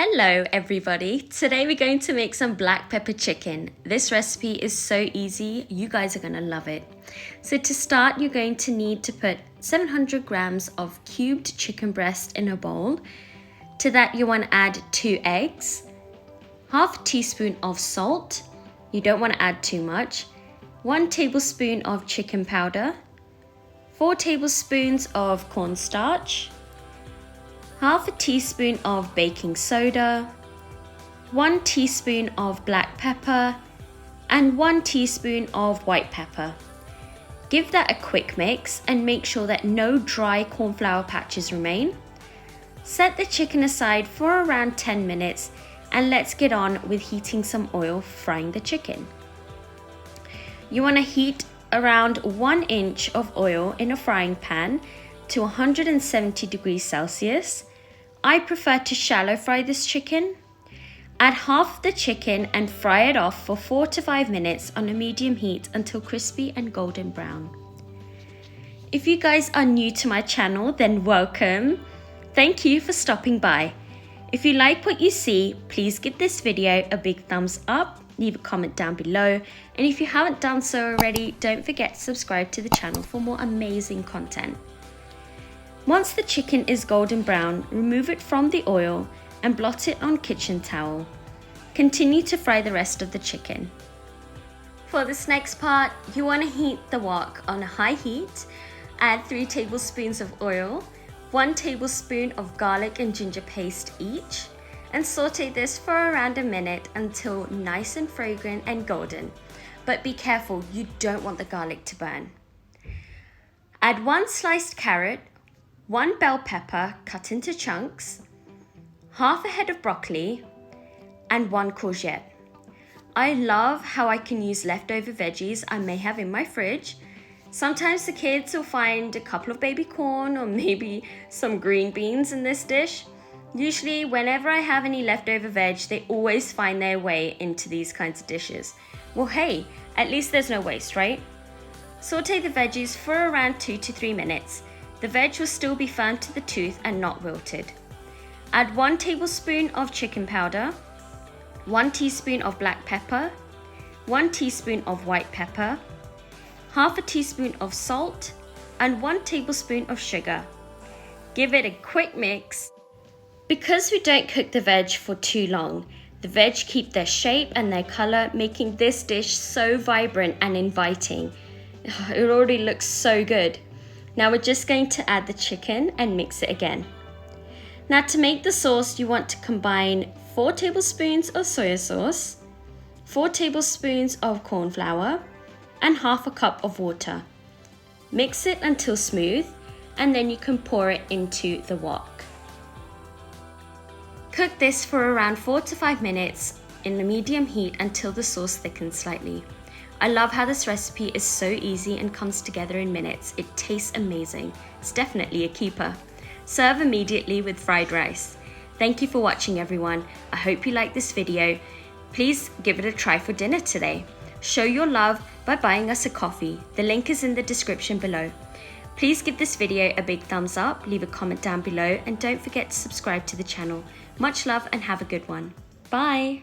Hello everybody, today we're going to make some black pepper chicken. This recipe is so easy, you guys are gonna love it. So to start, you're going to need to put 700 grams of cubed chicken breast in a bowl. To that you want to add 2 eggs, half a teaspoon of salt, you don't want to add too much, 1 tablespoon of chicken powder, 4 tablespoons of cornstarch, half a teaspoon of baking soda, 1 teaspoon of black pepper, and 1 teaspoon of white pepper. Give that a quick mix and make sure that no dry corn flour patches remain. Set the chicken aside for around 10 minutes and let's get on with heating some oil for frying the chicken. You want to heat around 1 inch of oil in a frying pan to 170 degrees Celsius. I prefer to shallow fry this chicken. Add half the chicken and fry it off for 4 to 5 minutes on a medium heat until crispy and golden brown. If you guys are new to my channel, then welcome. Thank you for stopping by. If you like what you see, please give this video a big thumbs up, leave a comment down below, and if you haven't done so already, don't forget to subscribe to the channel for more amazing content. Once the chicken is golden brown, remove it from the oil and blot it on kitchen towel. Continue to fry the rest of the chicken. For this next part, you want to heat the wok on a high heat. Add 3 tablespoons of oil, 1 tablespoon of garlic and ginger paste each, and saute this for around a minute until nice and fragrant and golden. But be careful, you don't want the garlic to burn. Add 1 sliced carrot, 1 bell pepper cut into chunks, half a head of broccoli, and 1 courgette. I love how I can use leftover veggies I may have in my fridge. Sometimes the kids will find a couple of baby corn or maybe some green beans in this dish. Usually whenever I have any leftover veg, they always find their way into these kinds of dishes. Well, hey, at least there's no waste, right? Saute the veggies for around 2 to 3 minutes. The veg will still be firm to the tooth and not wilted. Add 1 tablespoon of chicken powder, 1 teaspoon of black pepper, 1 teaspoon of white pepper, half a teaspoon of salt, and 1 tablespoon of sugar. Give it a quick mix. Because we don't cook the veg for too long, the veg keep their shape and their color, making this dish so vibrant and inviting. It already looks so good. Now we're just going to add the chicken and mix it again. Now to make the sauce, you want to combine 4 tablespoons of soy sauce, 4 tablespoons of corn flour, and half a cup of water. Mix it until smooth, and then you can pour it into the wok. Cook this for around 4 to 5 minutes in a medium heat until the sauce thickens slightly. I love how this recipe is so easy and comes together in minutes. It tastes amazing. It's definitely a keeper. Serve immediately with fried rice. Thank you for watching, everyone. I hope you liked this video. Please give it a try for dinner today. Show your love by buying us a coffee. The link is in the description below. Please give this video a big thumbs up, leave a comment down below, and don't forget to subscribe to the channel. Much love and have a good one. Bye!